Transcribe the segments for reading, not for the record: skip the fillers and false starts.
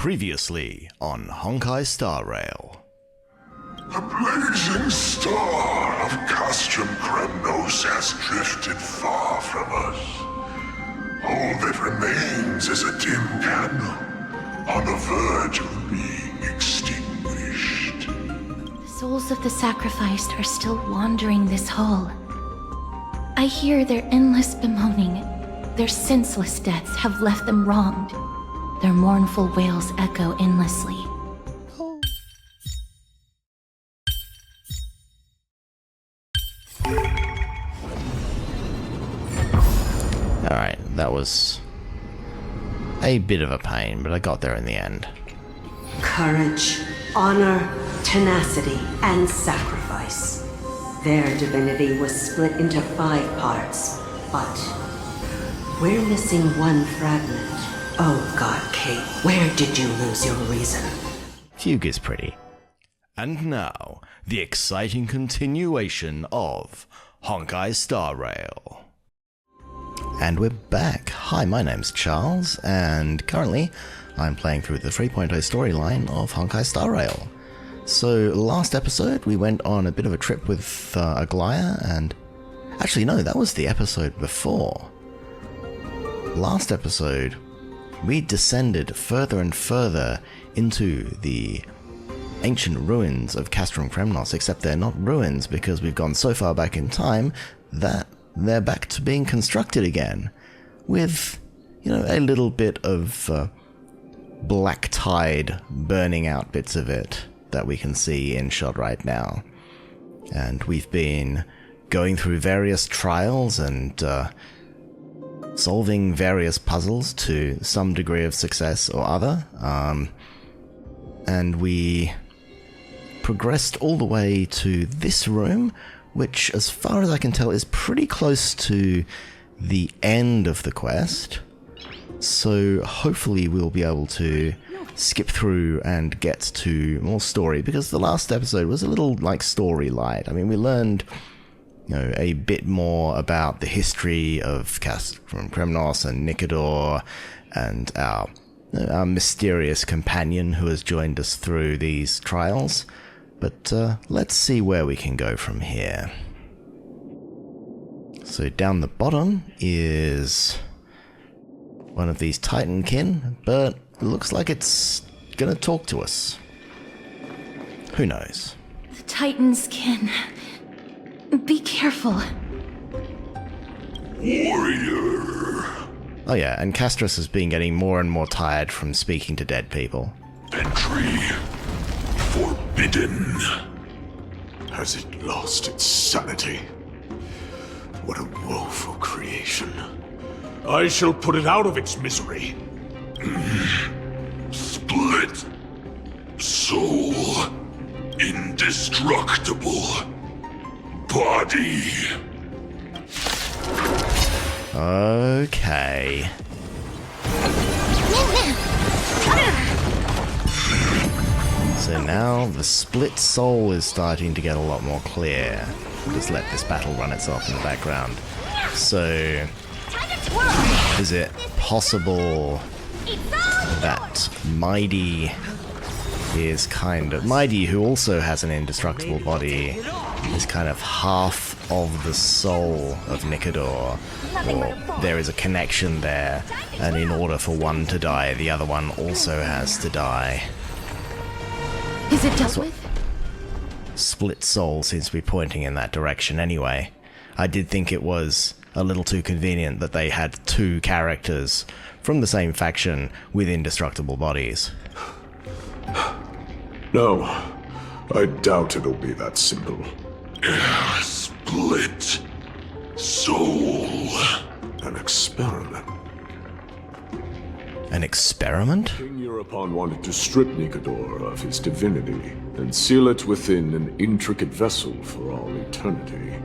Previously on Honkai Star Rail. The blazing star of Castrum Kremnos has drifted far from us. All that remains is a dim candle on the verge of being extinguished. The souls of the sacrificed are still wandering this hall. I hear their endless bemoaning. Their senseless deaths have left them wronged. Their mournful wails echo endlessly. Alright, that was a bit of a pain, but I got there in the end. Courage, honor, tenacity, and sacrifice. Their divinity was split into 5 parts, but we're missing one fragment. Oh God, Kate, where did you lose your reason? Fugue is pretty. And now, the exciting continuation of Honkai Star Rail. And we're back. Hi, my name's Charles, and currently I'm playing through the 3.0 storyline of Honkai Star Rail. So, last episode we went on a bit of a trip with Aglaya, and... Actually, no, that was the episode before. Last episode, we descended further and further into the ancient ruins of Castrum Kremnos, except they're not ruins because we've gone so far back in time that they're back to being constructed again, with, you know, a little bit of black tide burning out bits of it that we can see in shot right now. And we've been going through various trials and solving various puzzles to some degree of success or other, and we progressed all the way to this room, which, as far as I can tell, is pretty close to the end of the quest. So hopefully we'll be able to skip through and get to more story, because the last episode was a little like story light. I mean, we learned, you know, a bit more about the history of Castrum Kremnos and Nikador and our mysterious companion who has joined us through these trials. But let's see where we can go from here. So down the bottom is one of these Titankin, but it looks like it's gonna talk to us. Who knows? The Titan's kin. Be careful. Warrior. Oh yeah, and Castros has been getting more and more tired from speaking to dead people. Entry forbidden. Has it lost its sanity? What a woeful creation. I shall put it out of its misery. Split. Soul. Indestructible. Body. Okay. So now the split soul is starting to get a lot more clear. Just let this battle run itself in the background. So, is it possible that Mighty is kind of... Mighty, who also has an indestructible body, is kind of half of the soul of Nikador? Or there is a connection there, and in order for one to die, the other one also has to die. Is it dealt with? Split soul seems to be pointing in that direction anyway. I did think it was a little too convenient that they had 2 characters from the same faction with indestructible bodies. No, I doubt it'll be that simple. Split soul. An experiment. An experiment? King European wanted to strip Nikador of his divinity and seal it within an intricate vessel for all eternity.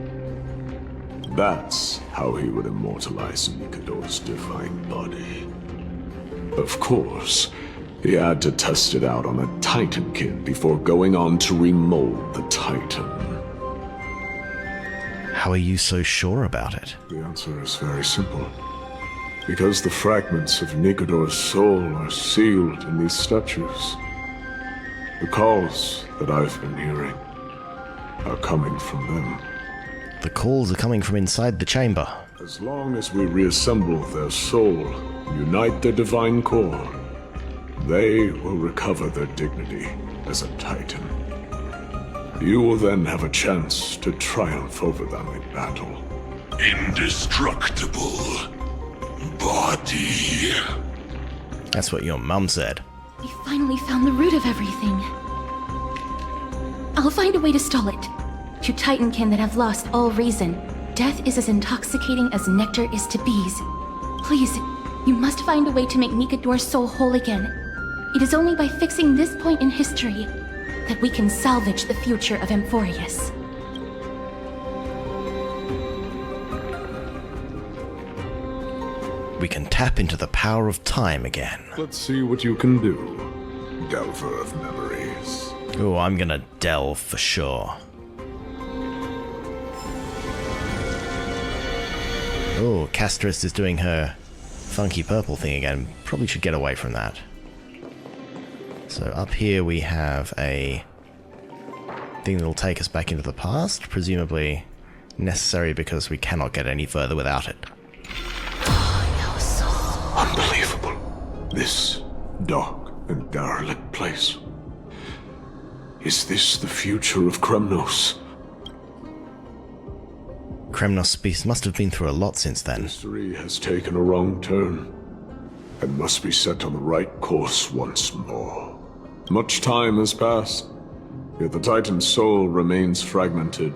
That's how he would immortalize Nikador's divine body. Of course, he had to test it out on a Titankin before going on to remold the Titan. How are you so sure about it? The answer is very simple. Because the fragments of Nikador's soul are sealed in these statues. The calls that I've been hearing are coming from them. The calls are coming from inside the chamber. As long as we reassemble their soul and unite their divine core, they will recover their dignity as a Titan. You will then have a chance to triumph over them in battle. Indestructible body. That's what your mum said. We finally found the root of everything. I'll find a way to stall it. To Titankin that have lost all reason, death is as intoxicating as nectar is to bees. Please, you must find a way to make Nikador's soul whole again. It is only by fixing this point in history that we can salvage the future of Amphorius. We can tap into the power of time again. Let's see what you can do, Delver of Memories. Oh, I'm gonna delve for sure. Oh, Castris is doing her funky purple thing again. Probably should get away from that. So up here we have a thing that'll take us back into the past, presumably necessary because we cannot get any further without it. Unbelievable. This dark and derelict place. Is this the future of Kremnos? Kremnos beast must have been through a lot since then. History has taken a wrong turn and must be set on the right course once more. Much time has passed, yet the Titan's soul remains fragmented.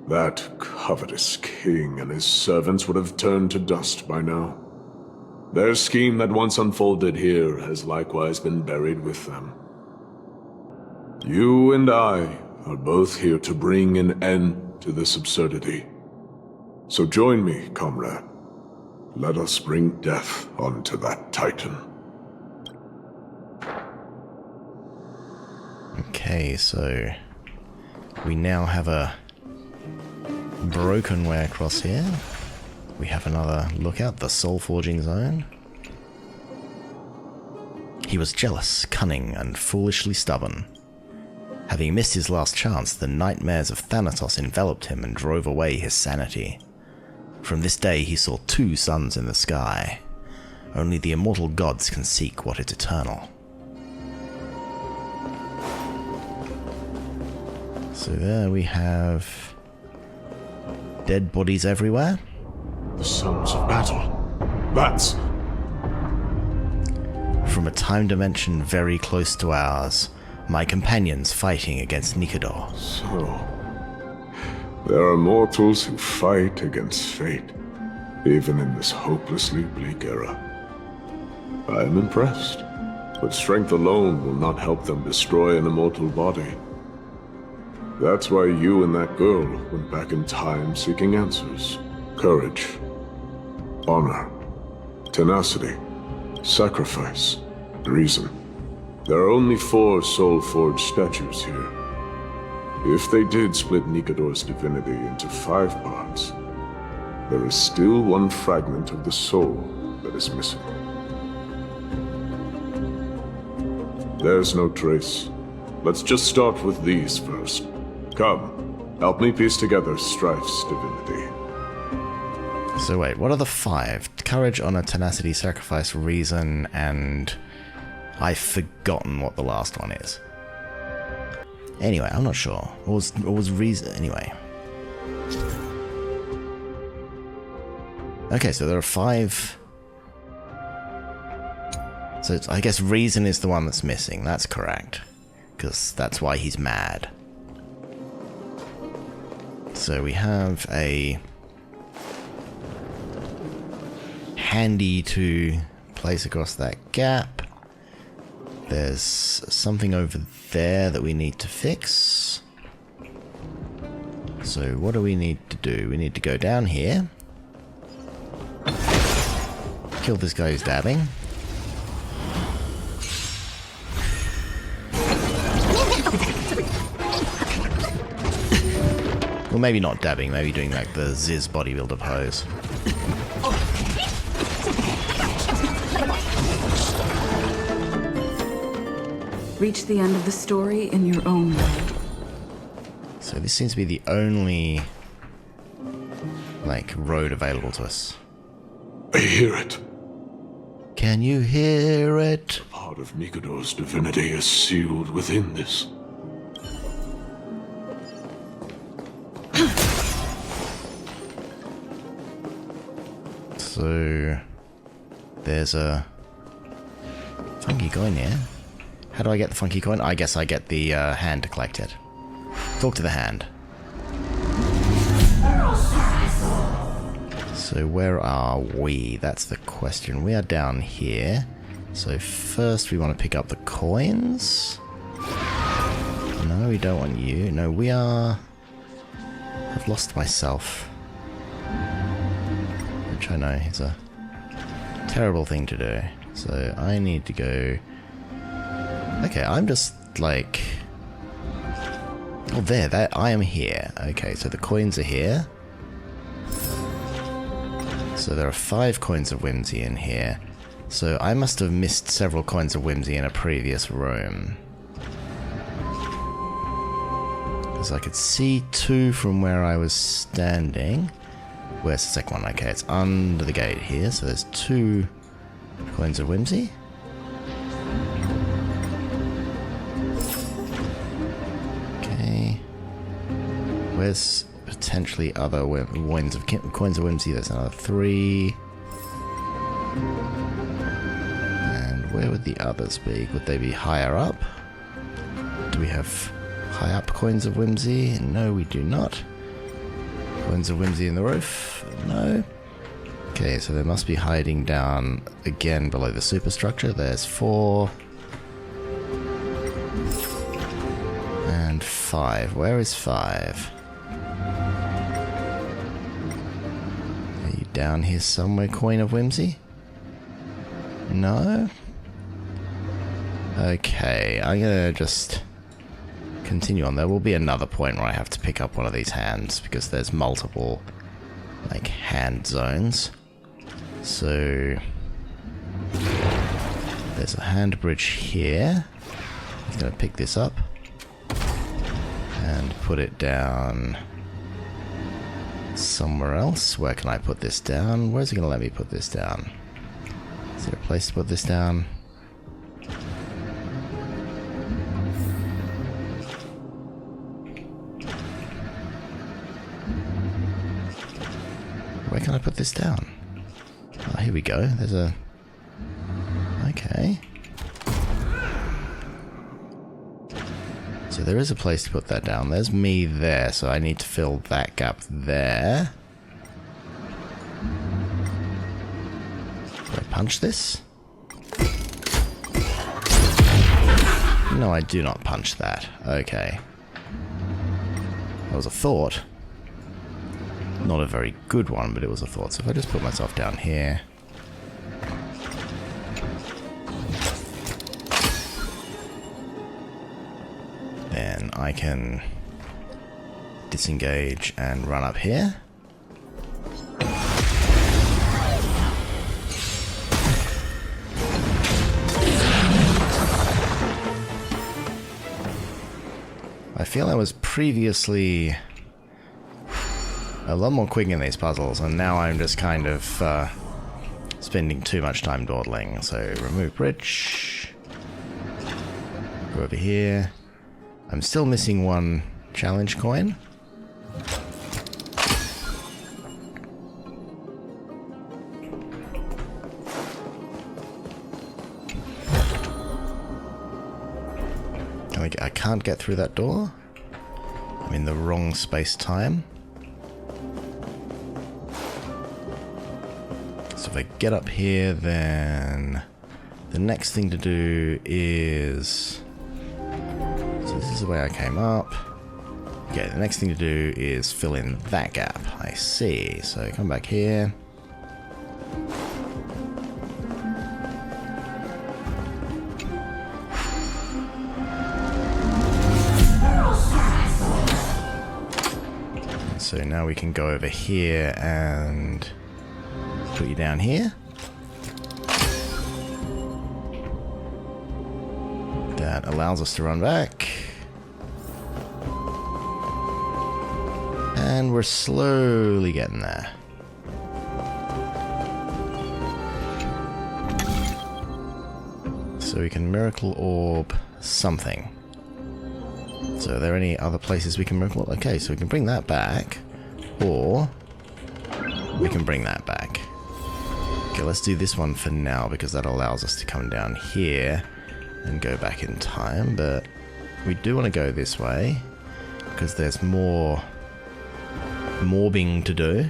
That covetous king and his servants would have turned to dust by now. Their scheme that once unfolded here has likewise been buried with them. You and I are both here to bring an end to this absurdity. So join me, comrade. Let us bring death onto that Titan. Okay, so we now have a broken way across here. We have another lookout, the Soul Forging Zone. He was jealous, cunning, and foolishly stubborn. Having missed his last chance, the nightmares of Thanatos enveloped him and drove away his sanity. From this day he saw two suns in the sky. Only the immortal gods can seek what is eternal. So there we have dead bodies everywhere. The sons of battle. That's... From a time dimension very close to ours, my companions fighting against Nikador. So... there are mortals who fight against fate, even in this hopelessly bleak era. I am impressed, but strength alone will not help them destroy an immortal body. That's why you and that girl went back in time seeking answers. Courage, honor, tenacity, sacrifice, reason. There are only 4 soul-forged statues here. If they did split Nikador's divinity into 5 parts, there is still one fragment of the soul that is missing. There's no trace. Let's just start with these first. Come, help me piece together Strife's divinity. So wait, what are the 5? Courage, honor, tenacity, sacrifice, reason, and... I've forgotten what the last one is. Anyway, I'm not sure. What was reason? Anyway. Okay, so there are 5... So I guess reason is the one that's missing. That's correct. Because that's why he's mad. So we have a... handy to place across that gap. There's something over there that we need to fix. So what do we need to do? We need to go down here. Kill this guy who's dabbing. Well, maybe not dabbing, maybe doing like the Ziz bodybuilder pose. Reach the end of the story in your own way. So this seems to be the only, like, road available to us. I hear it. Can you hear it? Part of Nikador's divinity is sealed within this. So there's a funky coin here. How do I get the funky coin? I guess I get the hand to collect it. Talk to the hand. So where are we? That's the question. We are down here. So first we want to pick up the coins. No, we don't want you. No, we are... I've lost myself. Which I know is a terrible thing to do. So I need to go... Okay, I'm just like... Oh, there, I am here. Okay, so the coins are here. So there are 5 coins of whimsy in here. So I must have missed several coins of whimsy in a previous room. Because I could see 2 from where I was standing. Where's the second one? Okay, it's under the gate here. So there's 2 coins of whimsy. Okay. Where's potentially other coins of whimsy? There's another 3. And where would the others be? Would they be higher up? Do we have high up coins of whimsy? No, we do not. Coins of whimsy in the roof? No. Okay, so they must be hiding down again below the superstructure. There's 4. And 5. Where is 5? Are you down here somewhere, coin of whimsy? No? Okay, I'm gonna just continue on. There will be another point where I have to pick up one of these hands because there's multiple, like, hand zones. So there's a hand bridge here. I'm gonna pick this up and put it down somewhere else. Where can I put this down? Where's it gonna let me put this down? Is there a place to put this down? Where can I put this down? Oh, here we go. There's a... Okay. So there is a place to put that down. There's me there, so I need to fill that gap there. Do I punch this? No, I do not punch that. Okay. That was a thought. Not a very good one, but it was a thought. So if I just put myself down here... then I can disengage and run up here. I feel I was previously a lot more quick in these puzzles, and now I'm just kind of spending too much time dawdling. So remove bridge. Go over here. I'm still missing 1 challenge coin. I can't get through that door. I'm in the wrong space-time. So if I get up here, then the next thing to do is... So this is the way I came up. Okay, the next thing to do is fill in that gap. I see. So come back here. So now we can go over here and put you down here. That allows us to run back. And we're slowly getting there. So we can Miracle Orb something. So are there any other places we can Miracle Orb? Okay, so we can bring that back. Or we can bring that back. Okay, let's do this one for now because that allows us to come down here and go back in time. But we do want to go this way because there's more morbing to do.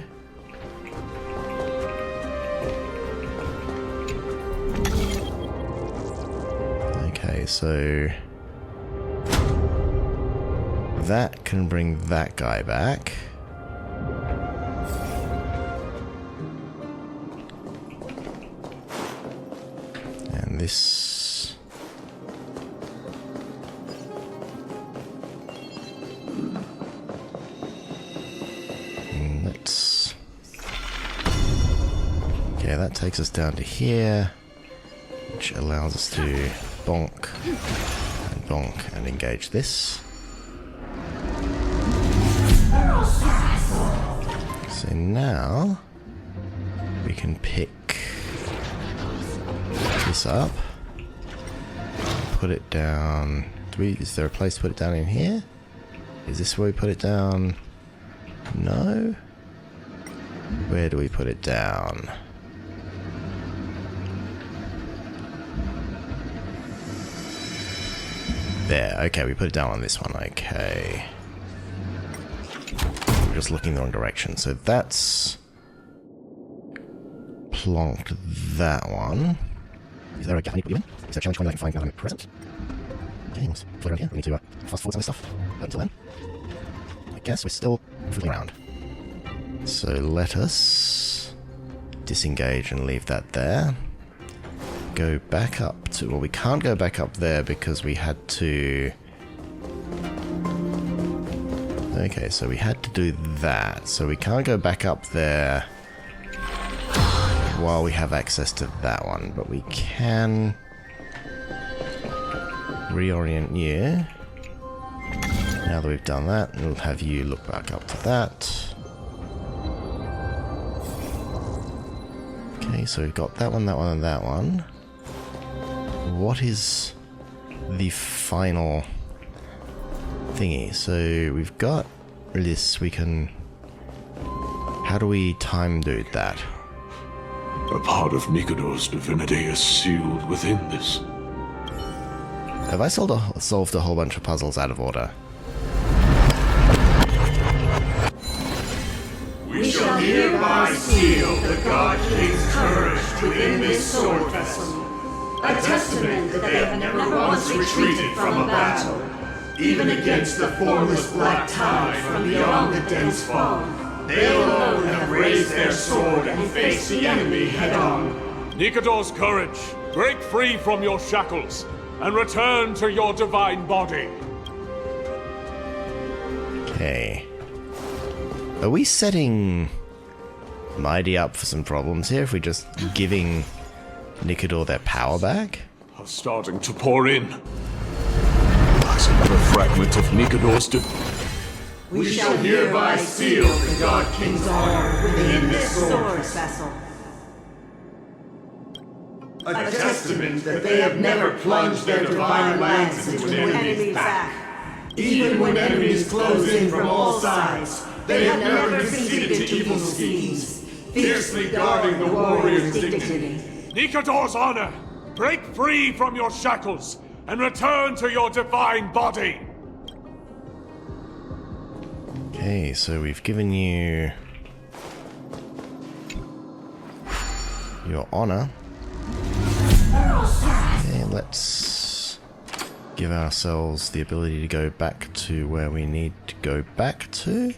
Okay, so that can bring that guy back. And this... let's... okay, that takes us down to here, which allows us to bonk and bonk and engage this. So now we can pick this up, put it down. Is there a place to put it down in here? Is this where we put it down? No. Where do we put it down? There. Okay, we put it down on this one. Okay. We're just looking the wrong direction. So that's plonked that one. Is there a gap I need to put you in? Is there a challenge point that I can find now that I'm present? Okay, let's float around here. We need to fast forward some of this stuff. But until then, I guess we're still fooling around. So let us disengage and leave that there. Go back up to... well, we can't go back up there because we had to... okay, so we had to do that. So we can't go back up there while we have access to that one, but we can reorient you. Now that we've done that, we'll have you look back up to that. Okay, so we've got that one, and that one. What is the final thingy? So we've got this, we can... how do we time dude that? A part of Nikador's divinity is sealed within this. Have I solved a whole bunch of puzzles out of order? We shall hereby seal the God King's courage within this sword vessel. A testament that they have never once retreated from a battle, even against the formless black tide from beyond the dense fog. They alone have raised their sword and faced the enemy head-on. Nikador's courage, break free from your shackles, and return to your divine body. Okay. Are we setting Mighty up for some problems here if we're just giving Nikador their power back? Are starting to pour in. That's another fragment of Nikador's We shall hereby seal the God King's honor within this sword vessel. A testament that they have never plunged their divine lance into an enemy's back. Even when enemies close in from all sides, they have never conceded to evil schemes, fiercely guarding the warrior's dignity. Nikador's honor, break free from your shackles, and return to your divine body. Okay, so we've given you your honor. Okay, let's give ourselves the ability to go back to where we need to go back to,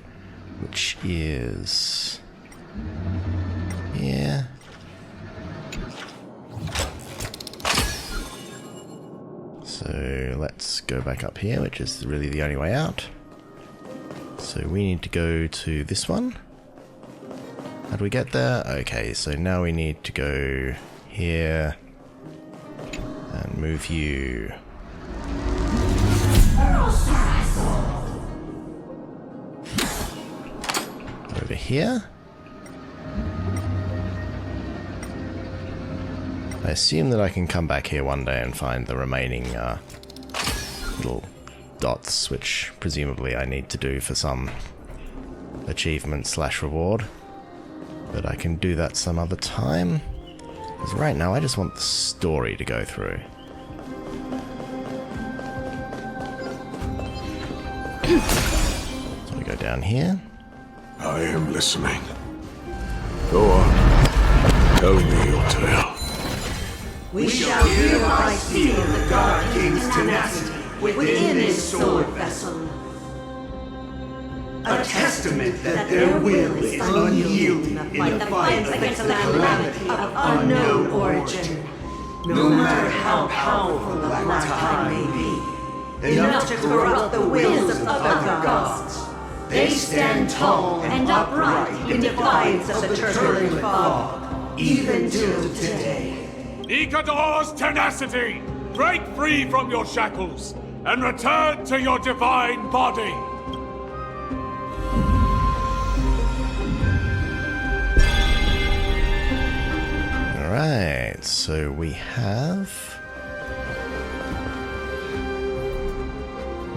which is here. So let's go back up here, which is really the only way out. So we need to go to this one. How do we get there? Okay, so now we need to go here and move you here. I assume that I can come back here one day and find the remaining little dots, which presumably I need to do for some achievement / reward. But I can do that some other time. Because right now I just want the story to go through. So we go down here. I am listening. Go on. Tell me your tale. We shall hereby seal the God King's tenacity within this sword vessel. A testament that their will is unyielding in the fight against the calamity of unknown origin. No matter how powerful the Black Tide may be, enough to corrupt the wills of other gods. They stand tall and upright in defiance of the turbulent fog, even till today. Nikador's tenacity! Break free from your shackles and return to your divine body! Alright, so we have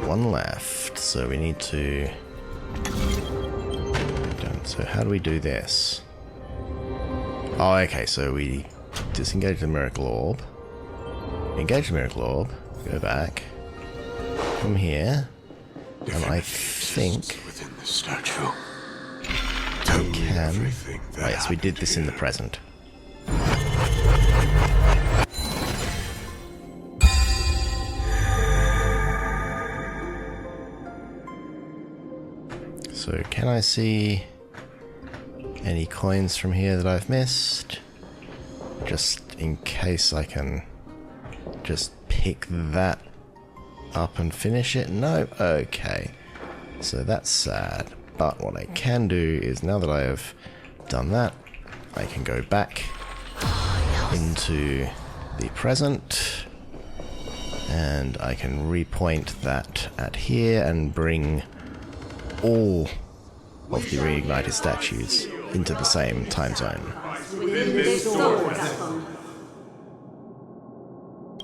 one left, so we need to... So how do we do this? Oh, okay, so we disengage the Miracle Orb, engage the Miracle Orb, go back, from here, and I think Within the statue. we can... Oh yes, we did this in the present. So can I see any coins from here that I've missed? Just in case I can just pick that up and finish it? No? Okay. So that's sad. But what I can do is, now that I have done that, I can go back into the present and I can repoint that at here and bring all of the reignited statues into the same time zone. Within this sword vessel.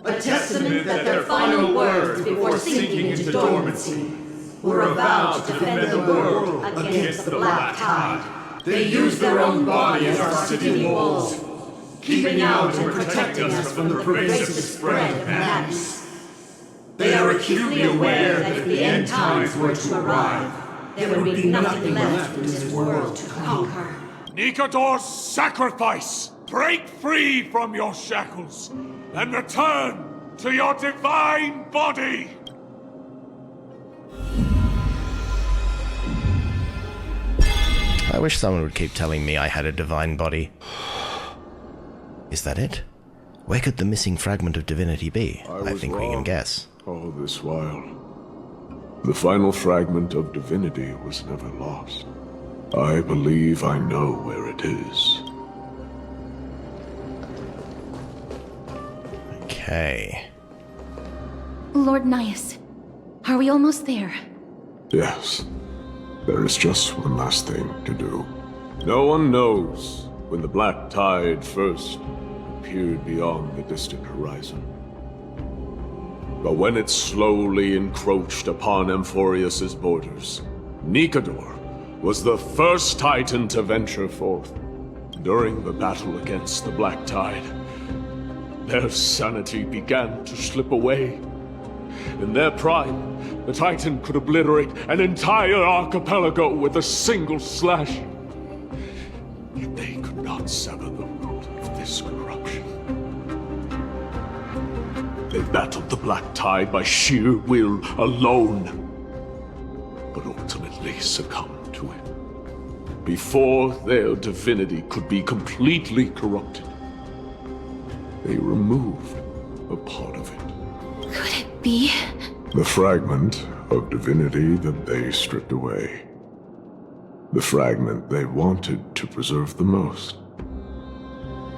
A testament that their final words before sinking into dormancy were a vow to defend the world against the Black Tide. They used their own body as our city walls, keeping out and protecting us from the pervasive spread of madness. They are acutely aware that if the end times were to arrive, there would be nothing left in this world to conquer. Nikador's sacrifice! Break free from your shackles and return to your divine body! I wish someone would keep telling me I had a divine body. Is that it? Where could the missing fragment of divinity be? I think we can guess. All this while, the final fragment of divinity was never lost. I believe I know where it is. Okay. Lord Nias, are we almost there? Yes. There is just one last thing to do. No one knows when the Black Tide first appeared beyond the distant horizon. But when it slowly encroached upon Amphorius's borders, Nikador was the first Titan to venture forth. During the battle against the Black Tide, their sanity began to slip away. In their prime, the Titan could obliterate an entire archipelago with a single slash. Yet they could not sever the root of this corruption. They battled the Black Tide by sheer will alone, but ultimately succumbed to it. Before their divinity could be completely corrupted, they removed a part of it. Could it be? The fragment of divinity that they stripped away. The fragment they wanted to preserve the most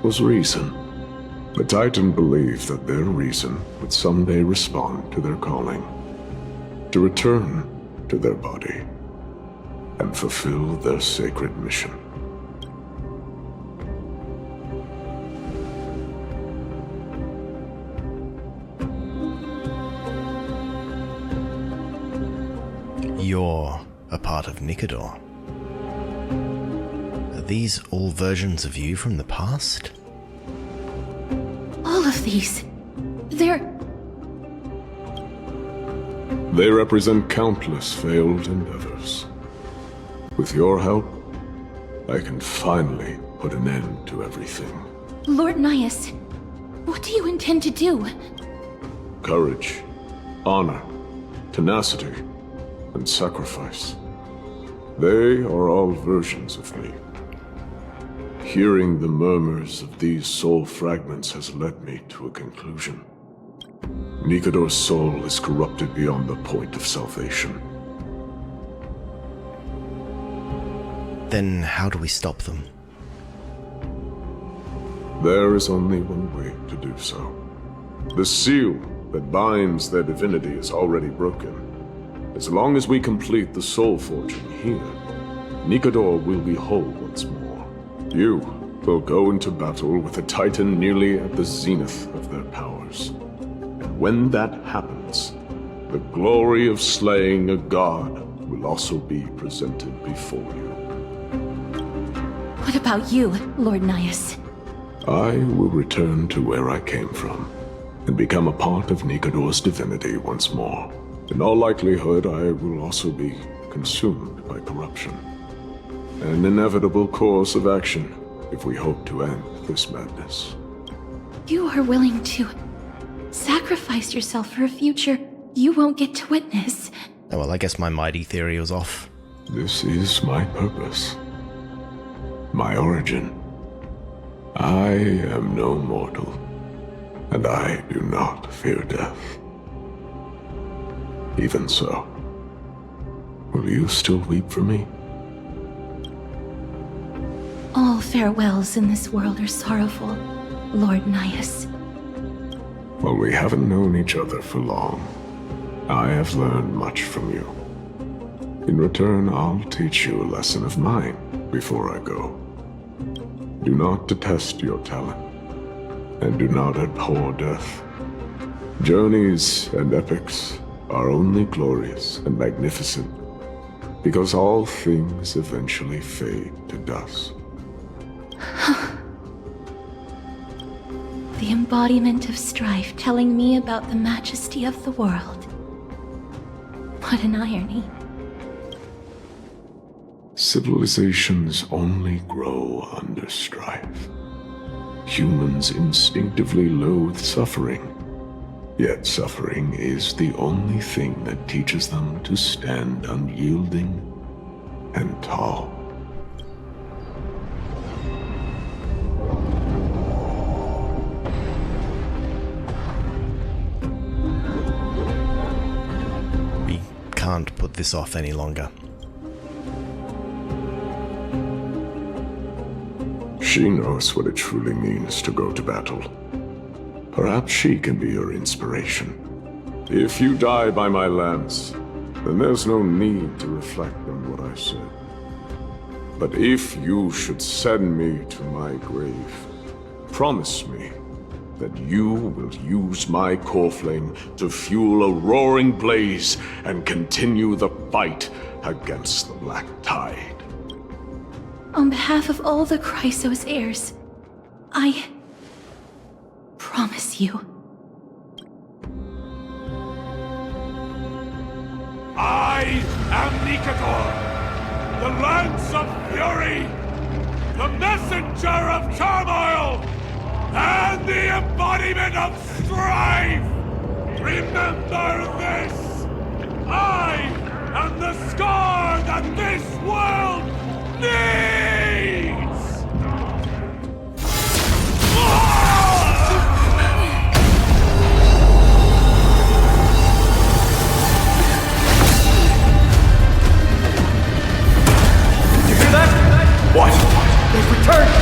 was reason. The Titan believed that their reason would someday respond to their calling, to return to their body. and fulfill their sacred mission. You're a part of Nikador. Are these all versions of you from the past? All of these. They're... They represent countless failed endeavors. With your help, I can finally put an end to everything. Lord Nias, what do you intend to do? Courage, honor, tenacity, and sacrifice. They are all versions of me. Hearing the murmurs of these soul fragments has led me to a conclusion. Nikador's soul is corrupted beyond the point of salvation. Then how do we stop them? There is only one way to do so. The seal that binds their divinity is already broken. As long as we complete the soul forging here, Nikador will be whole once more. You will go into battle with a titan nearly at the zenith of their powers. And when that happens, the glory of slaying a god will also be presented before you. What about you, Lord Nias? I will return to where I came from, and become a part of Nikador's divinity once more. In all likelihood, I will also be consumed by corruption. An inevitable course of action if we hope to end this madness. You are willing to sacrifice yourself for a future you won't get to witness. Oh well, I guess my mighty theory was off. This is my purpose. My origin. I am no mortal, and I do not fear death. Even so, will you still weep for me? All farewells in this world are sorrowful, Lord Nias. Well, we haven't known each other for long. I have learned much from you. In return, I'll teach you a lesson of mine before I go. Do not detest your talent, and do not abhor death. Journeys and epics are only glorious and magnificent, because all things eventually fade to dust. The embodiment of strife telling me about the majesty of the world. What an irony. Civilizations only grow under strife. Humans instinctively loathe suffering. Yet suffering is the only thing that teaches them to stand unyielding and tall. We can't put this off any longer. She knows what it truly means to go to battle. Perhaps she can be your inspiration. If you die by my lance, then there's no need to reflect on what I said. But if you should send me to my grave, promise me that you will use my Coreflame to fuel a roaring blaze and continue the fight against the Black Tide. On behalf of all the Chrysos heirs, I promise you. I am Nikador, the Lance of Fury, the Messenger of Turmoil, and the embodiment of Strife! Remember this! I am the scar that this world needs! What? They've returned!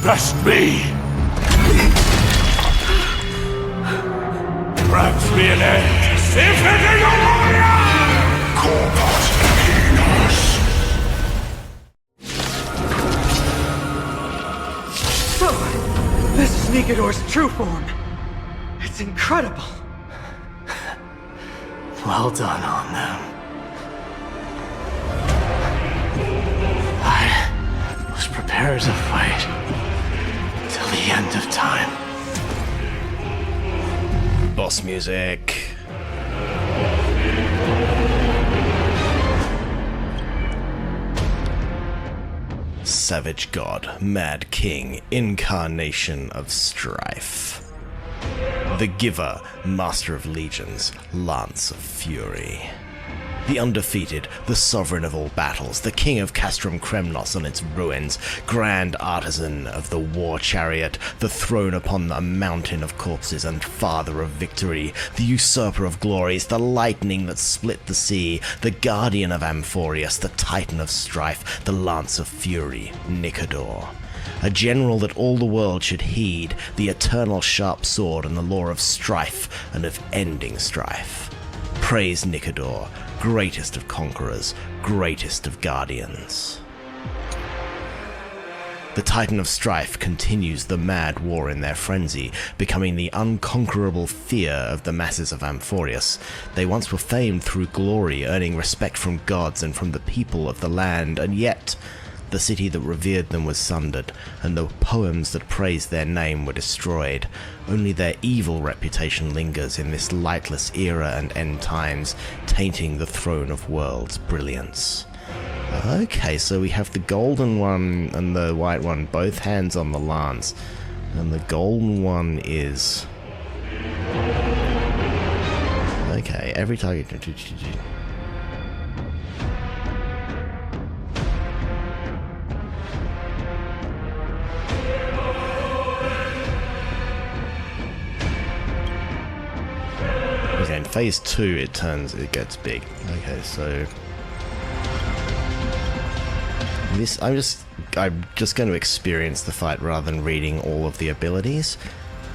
Best me! grants me an end. Symphony of Warrior! Corpus Penis. So, this is Nikador's true form. It's incredible. Well done on them. I was prepared to fight till the end of time. Boss music. Savage God, Mad King, Incarnation of Strife. The Giver, Master of Legions, Lance of Fury. The undefeated, the sovereign of all battles, the king of Castrum Kremnos on its ruins, grand artisan of the war chariot, the throne upon the mountain of corpses and father of victory, the usurper of glories, the lightning that split the sea, the guardian of Amphorius, the titan of strife, the lance of fury, Nikador. A general that all the world should heed, the eternal sharp sword and the law of strife and of ending strife. Praise Nikador, greatest of conquerors, greatest of guardians. The Titan of Strife continues the mad war in their frenzy, becoming the unconquerable fear of the masses of Amphorius. They once were famed through glory, earning respect from gods and from the people of the land, and yet the city that revered them was sundered, and the poems that praised their name were destroyed. Only their evil reputation lingers in this lightless era and end times, tainting the throne of worlds' brilliance. Okay, so we have the golden one and the white one, both hands on the lance. And the golden one is... Okay, every target... Okay, in phase 2 it gets big. Okay, so... I'm just going to experience the fight rather than reading all of the abilities.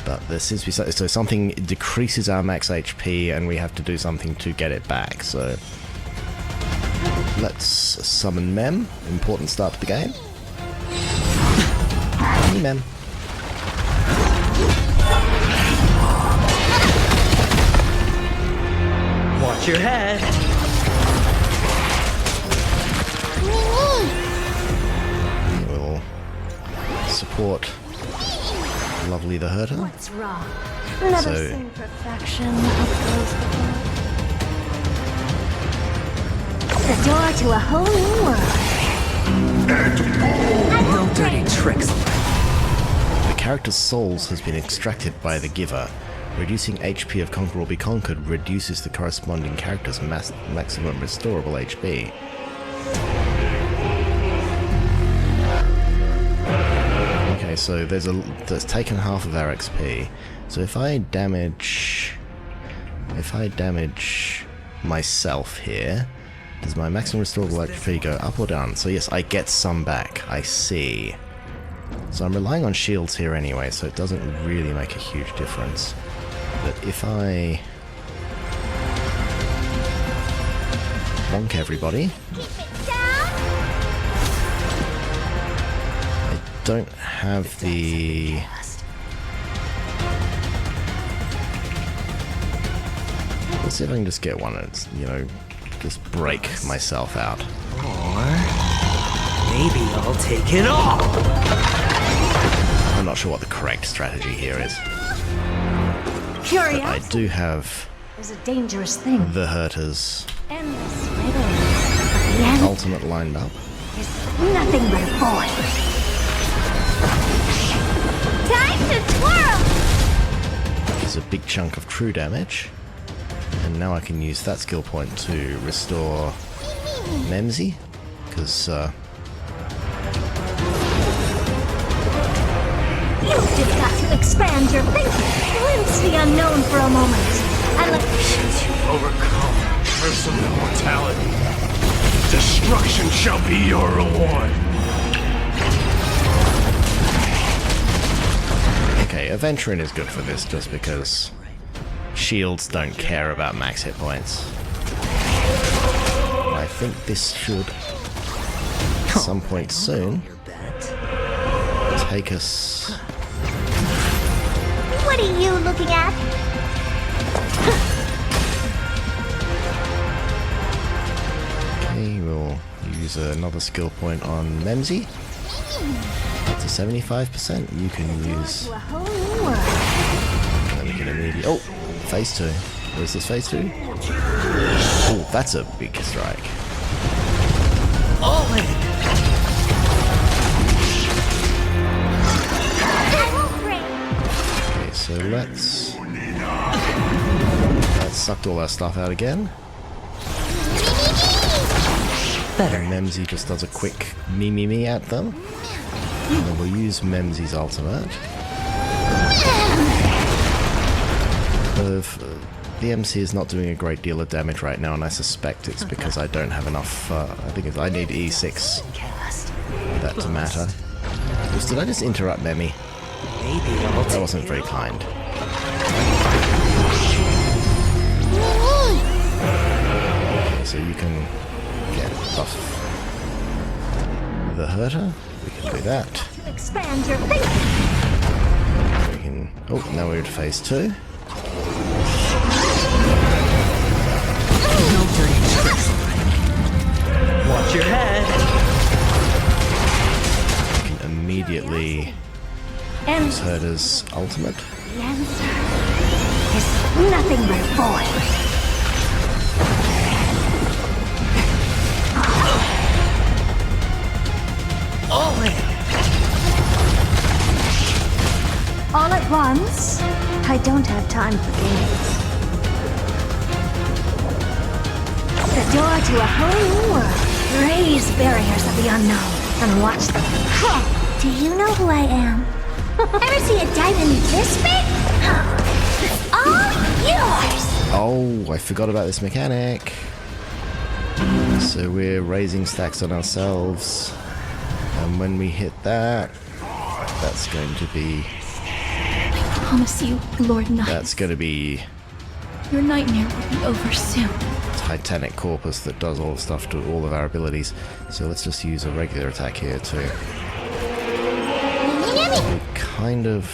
But there seems to be so something decreases our max HP and we have to do something to get it back. So let's summon Mem. Important start to the game. Hey, Mem. Watch your head. We'll support Lovely the Herder. What's wrong? Never So- seen perfection up close before. The door to a whole new world. No dirty tricks. The character's souls has been extracted by the Giver. Reducing HP of Conquer or Be Conquered reduces the corresponding character's maximum restorable HP. Okay, so that's taken half of our XP. So if I damage myself here, does my maximum restorable HP go up or down? So yes, I get some back. I see. So I'm relying on shields here anyway, so it doesn't really make a huge difference. But if I bonk everybody, I don't have the... Let's see if I can just get one and, just break myself out. Or maybe I'll take it all. I'm not sure what the correct strategy here is. But Curiosity I do have is a dangerous thing. the Hurter's Endless writhing. But the end ultimate lined up. is nothing but a void. Time to twirl! There's a big chunk of true damage. And now I can use that skill point to restore Memsy. Because, You've just got to expand your thinking. Glimpse the unknown for a moment. And let Overcome personal mortality. Destruction shall be your reward. okay, Aventurin is good for this just because shields don't care about max hit points. I think this should, at some point soon, take us... What are you looking at? Okay, we'll use another skill point on Memsy. Up to 75%. You can use... Then we can immediately... Oh! Phase 2. Or is this phase 2? Oh, that's a big strike. All in. Okay, so let's sucked all our stuff out again. Better. And Memsy just does a quick me at them. And then we'll use Memsy's ultimate. The MC is not doing a great deal of damage right now, and I suspect it's because I don't have enough. I think I need E6 for that to matter. Oops, did I just interrupt Memmy? That wasn't very kind. Okay, so you can get buff the Hurter. We can do that. Expand your thinking. We can. Oh, now we're at phase 2. Watch your head. We can immediately use Herder's ultimate. The answer is nothing but void. All in. All at once? I don't have time for games. The door to a whole new world. Raise barriers of the unknown and watch them. Do you know who I am? Ever see a diamond this big? It's all yours! Oh, I forgot about this mechanic. So we're raising stacks on ourselves. And when we hit that, that's going to be... I promise you, Lord Knight. That's going to be... Your nightmare will be over soon. Titanic Corpus that does all the stuff to all of our abilities. So let's just use a regular attack here too. We kind of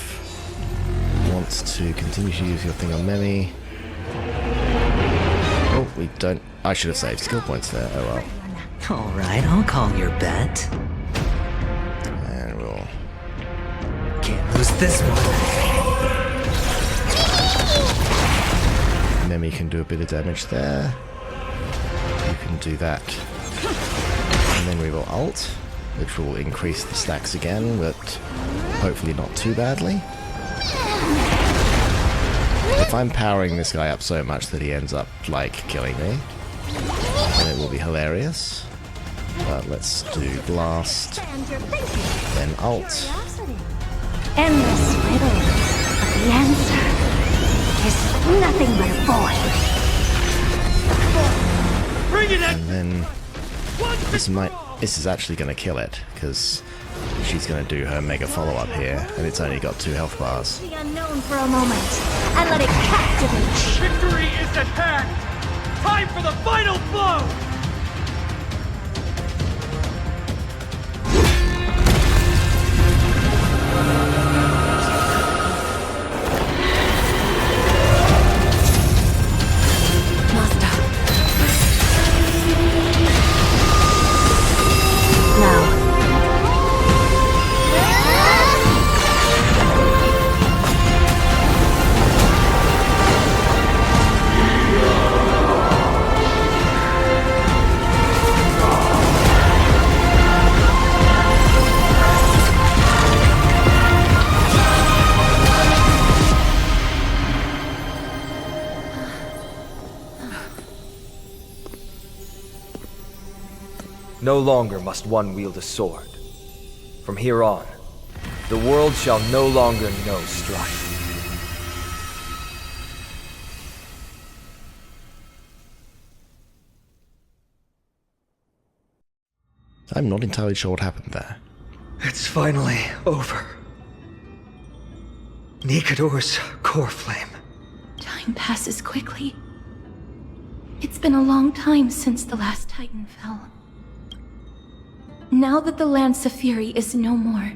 want to continue to use your thing on Memmy. Oh, we don't... I should have saved skill points there. Oh well. Alright, I'll call your bet. And we'll... Can't lose this one. Memmy can do a bit of damage there. You can do that. And then we will ult, which will increase the stacks again, but hopefully not too badly. If I'm powering this guy up so much that he ends up, like, killing me, then it will be hilarious. But let's do blast, then ult. Endless riddle. But the answer is nothing but void. And then this is actually going to kill it, because she's going to do her mega follow-up here, and it's only got 2 health bars. The unknown for a moment and let it captivate. Victory is at hand! Time for the final blow! No longer must one wield a sword. From here on, the world shall no longer know strife. I'm not entirely sure what happened there. It's finally over. Nikador's Coreflame. Time passes quickly. It's been a long time since the last Titan fell. Now that the Lance of Fury is no more,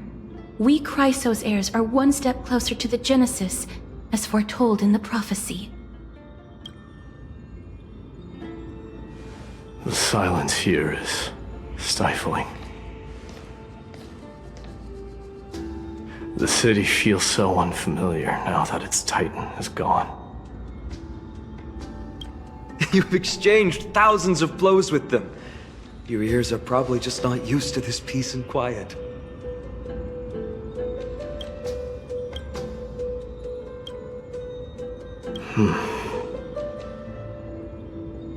we Chrysos heirs are one step closer to the Genesis, as foretold in the prophecy. The silence here is stifling. The city feels so unfamiliar now that its Titan is gone. You've exchanged thousands of blows with them. Your ears are probably just not used to this peace and quiet.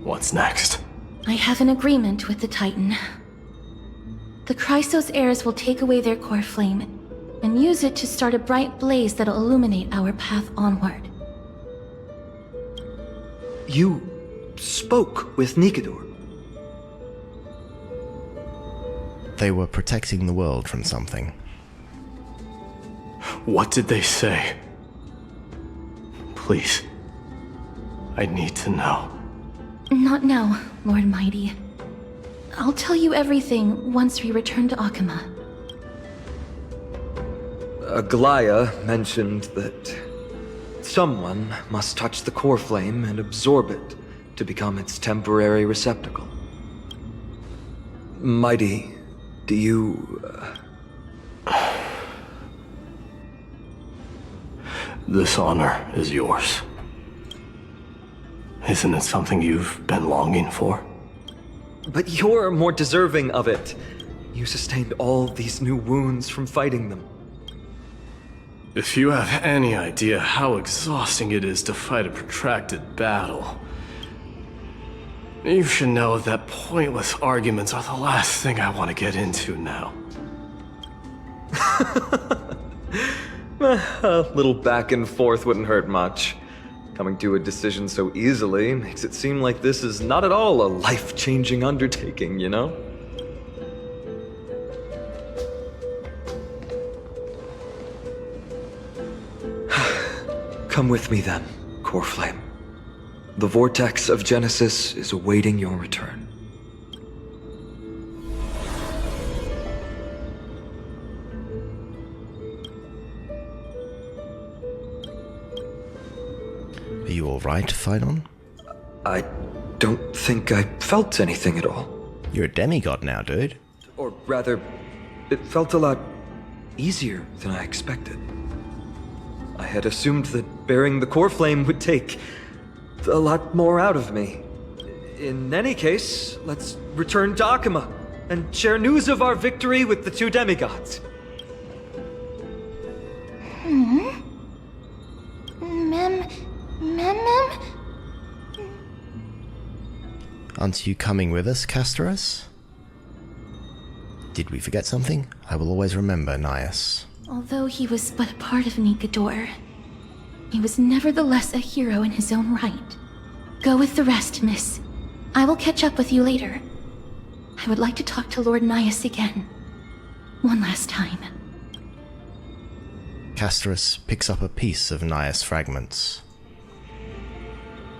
What's next? I have an agreement with the Titan. The Chrysos heirs will take away their Coreflame and use it to start a bright blaze that'll illuminate our path onward. You spoke with Nikador. They were protecting the world from something. What did they say? Please. I need to know. Not now, Lord Mighty. I'll tell you everything once we return to Akama. Aglaya mentioned that someone must touch the Coreflame and absorb it to become its temporary receptacle. Mighty, do you... This honor is yours. Isn't it something you've been longing for? But you're more deserving of it. You sustained all these new wounds from fighting them. If you have any idea how exhausting it is to fight a protracted battle, you should know that pointless arguments are the last thing I want to get into now. A little back and forth wouldn't hurt much. Coming to a decision so easily makes it seem like this is not at all a life-changing undertaking, you know? Come with me then, Coreflame. The vortex of Genesis is awaiting your return. Are you alright, Phynon? I don't think I felt anything at all. You're a demigod now, dude. Or rather, it felt a lot easier than I expected. I had assumed that bearing the Coreflame would take a lot more out of me. In any case, let's return to Akama and share news of our victory with the two demigods. Aren't you coming with us, Castoras? Did we forget something? I will always remember Nias. Although he was but a part of Nikador, he was nevertheless a hero in his own right. Go with the rest, miss. I will catch up with you later. I would like to talk to Lord Nias again. One last time. Castoras picks up a piece of Nias fragments.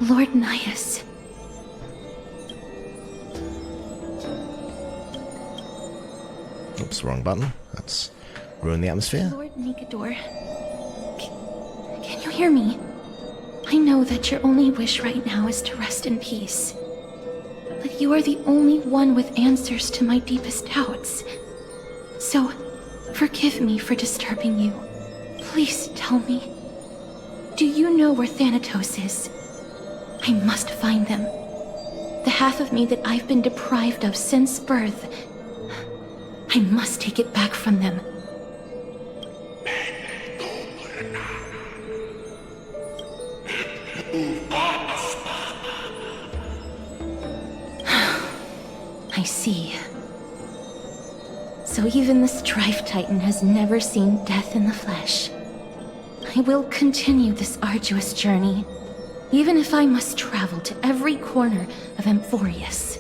Lord Nias. Oops, wrong button. That's ruined the atmosphere. Lord Nikador. Can you hear me? I know that your only wish right now is to rest in peace. But you are the only one with answers to my deepest doubts. So, forgive me for disturbing you. Please tell me. Do you know where Thanatos is? I must find them. The half of me that I've been deprived of since birth. I must take it back from them. I see. So even the Strife Titan has never seen death in the flesh. I will continue this arduous journey, even if I must travel to every corner of Amphorius.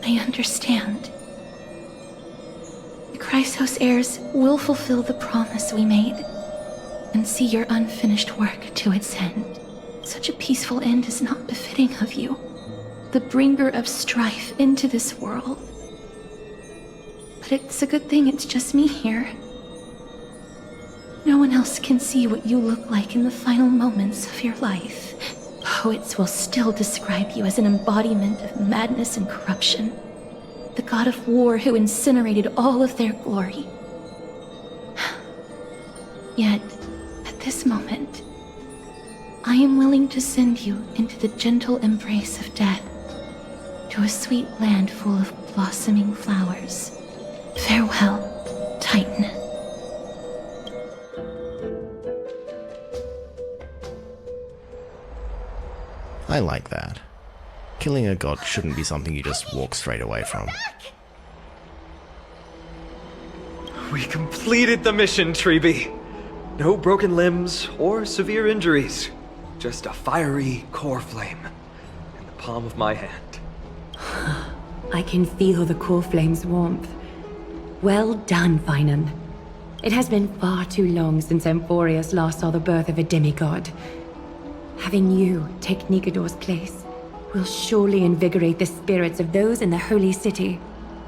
I understand. The Chrysos heirs will fulfill the promise we made and see your unfinished work to its end. Such a peaceful end is not befitting of you, the bringer of strife into this world. But it's a good thing it's just me here. No one else can see what you look like in the final moments of your life. Poets will still describe you as an embodiment of madness and corruption. The god of war who incinerated all of their glory. Yet, at this moment, I am willing to send you into the gentle embrace of death, to a sweet land full of blossoming flowers. Farewell, Titan. I like that. Killing a god shouldn't be something you just walk straight away from. We completed the mission, Treeby. No broken limbs or severe injuries. Just a fiery Coreflame in the palm of my hand. I can feel the Coreflame's warmth. Well done, Finan. It has been far too long since Amphorius last saw the birth of a demigod. Having you take Nikador's place will surely invigorate the spirits of those in the Holy City.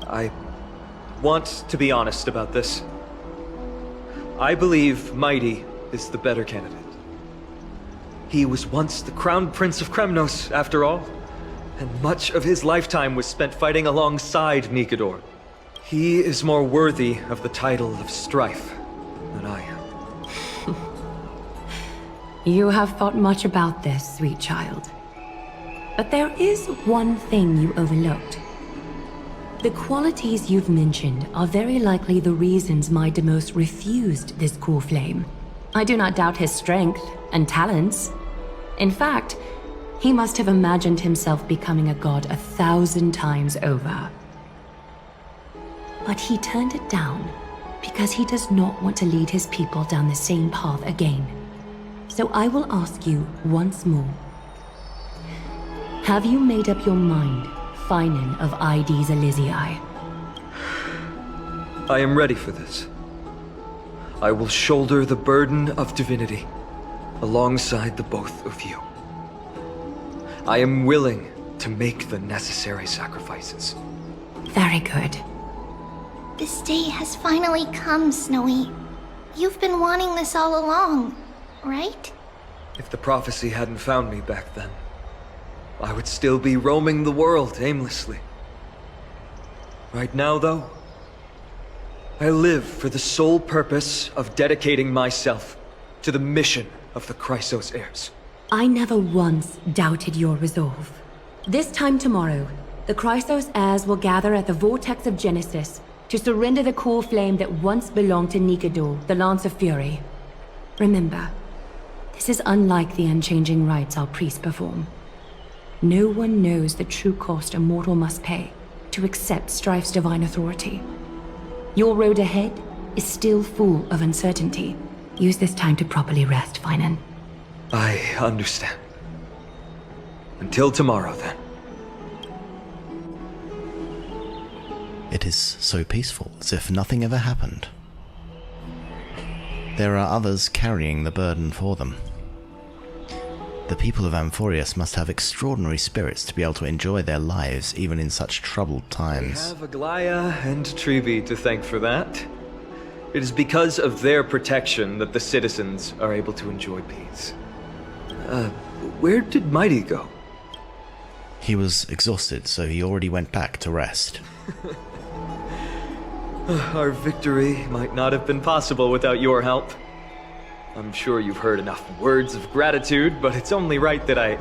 I want to be honest about this. I believe Mighty is the better candidate. He was once the Crown Prince of Kremnos, after all, and much of his lifetime was spent fighting alongside Nikador. He is more worthy of the title of Strife than I am. You have thought much about this, sweet child. But there is one thing you overlooked. The qualities you've mentioned are very likely the reasons my Demos refused this Coreflame. I do not doubt his strength and talents. In fact, he must have imagined himself becoming a god 1,000 times over. But he turned it down because he does not want to lead his people down the same path again. So I will ask you once more. Have you made up your mind, Finan of Ides Elysiae? I am ready for this. I will shoulder the burden of divinity alongside the both of you. I am willing to make the necessary sacrifices. Very good. This day has finally come, Snowy. You've been wanting this all along, right? If the prophecy hadn't found me back then, I would still be roaming the world aimlessly. Right now, though, I live for the sole purpose of dedicating myself to the mission of the Chrysos heirs. I never once doubted your resolve. This time tomorrow, the Chrysos heirs will gather at the Vortex of Genesis to surrender the Coreflame that once belonged to Nikador, the Lance of Fury. Remember, this is unlike the unchanging rites our priests perform. No one knows the true cost a mortal must pay to accept Strife's divine authority. Your road ahead is still full of uncertainty. Use this time to properly rest, Finan. I understand. Until tomorrow, then. It is so peaceful, as if nothing ever happened. There are others carrying the burden for them. The people of Amphorius must have extraordinary spirits to be able to enjoy their lives even in such troubled times. We have Aglaya and Treeby to thank for that. It is because of their protection that the citizens are able to enjoy peace. Where did Mighty go? He was exhausted, so he already went back to rest. Our victory might not have been possible without your help. I'm sure you've heard enough words of gratitude, but it's only right that I...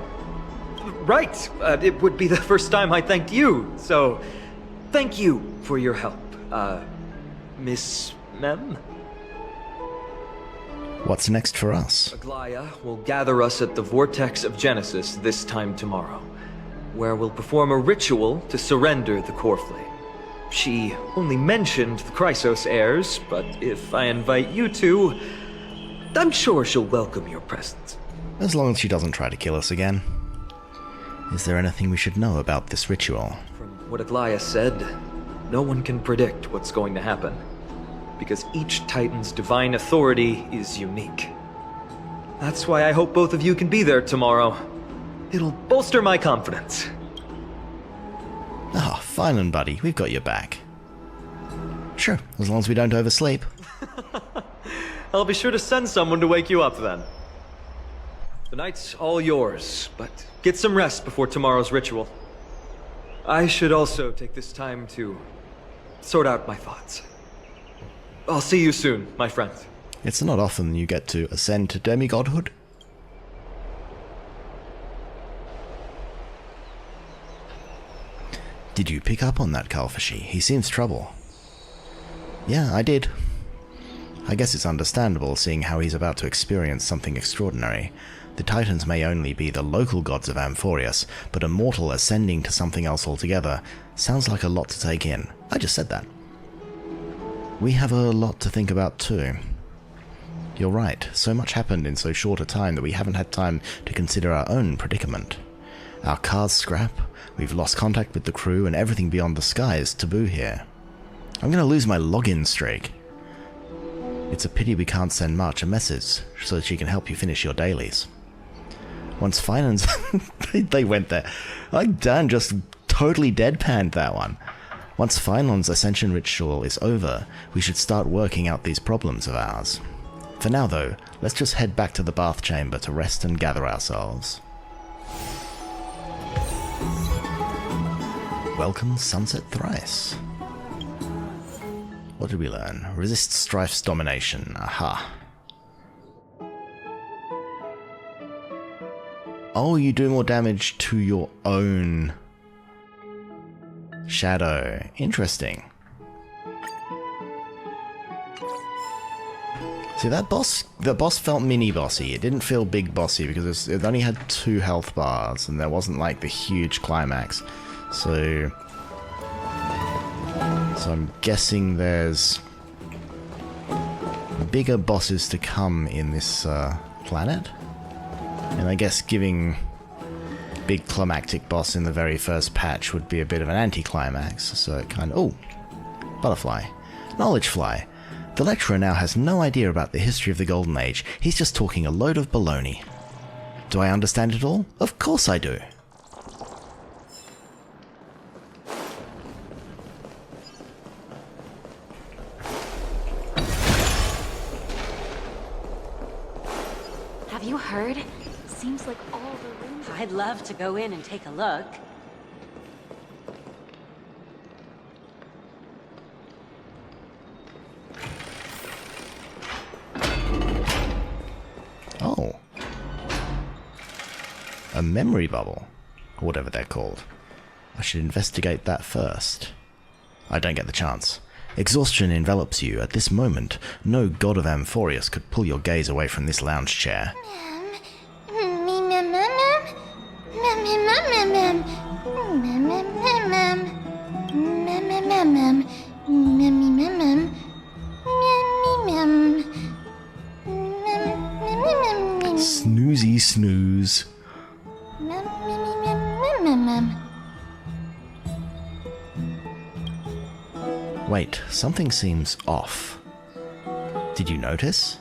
Right! It would be the first time I thanked you, so... Thank you for your help, Miss Mem? What's next for us? Aglaya will gather us at the Vortex of Genesis this time tomorrow, where we'll perform a ritual to surrender the Coreflame. She only mentioned the Chrysos heirs, but if I invite you to, I'm sure she'll welcome your presence. As long as she doesn't try to kill us again. Is there anything we should know about this ritual? From what Aglaya said, no one can predict what's going to happen. because each Titan's divine authority is unique. That's why I hope both of you can be there tomorrow. It'll bolster my confidence. Ah, fine and buddy, we've got your back. Sure, as long as we don't oversleep. I'll be sure to send someone to wake you up then. The night's all yours, but get some rest before tomorrow's ritual. I should also take this time to sort out my thoughts. I'll see you soon, my friend. It's not often you get to ascend to demigodhood. Did you pick up on that, Kalfashi? He seems trouble. Yeah, I did. I guess it's understandable, seeing how he's about to experience something extraordinary. The Titans may only be the local gods of Amphorius, but a mortal ascending to something else altogether sounds like a lot to take in. I just said that. We have a lot to think about too. You're right, so much happened in so short a time that we haven't had time to consider our own predicament. Our car's scrap, we've lost contact with the crew, and everything beyond the sky is taboo here. I'm gonna lose my login streak. It's a pity we can't send March a message so that she can help you finish your dailies. Once Finance... they went there. Like Dan just totally deadpanned that one. Once Finland's ascension ritual is over, we should start working out these problems of ours. For now though, let's just head back to the bath chamber to rest and gather ourselves. Welcome Sunset Thrice. What did we learn? Resist Strife's domination. Aha. Oh, you do more damage to your own shadow. Interesting. See, the boss felt mini-bossy. It didn't feel big bossy because it only had 2 health bars and there wasn't like the huge climax. So I'm guessing there's bigger bosses to come in this planet. And I guess giving big climactic boss in the very first patch would be a bit of an anticlimax. So it kind of... Oh! Butterfly. Knowledge fly. The lecturer now has no idea about the history of the Golden Age. He's just talking a load of baloney. Do I understand it all? Of course I do. Have you heard? Seems like all the rooms... I'd love to go in and take a look. Oh. A memory bubble. Or whatever they're called. I should investigate that first. I don't get the chance. Exhaustion envelops you. At this moment, no god of Amphorius could pull your gaze away from this lounge chair. Snoozy snooze. Wait, something seems off. Did you notice?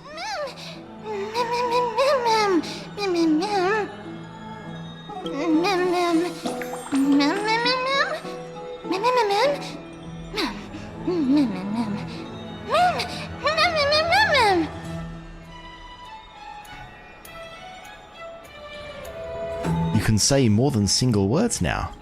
You can say more than single words now.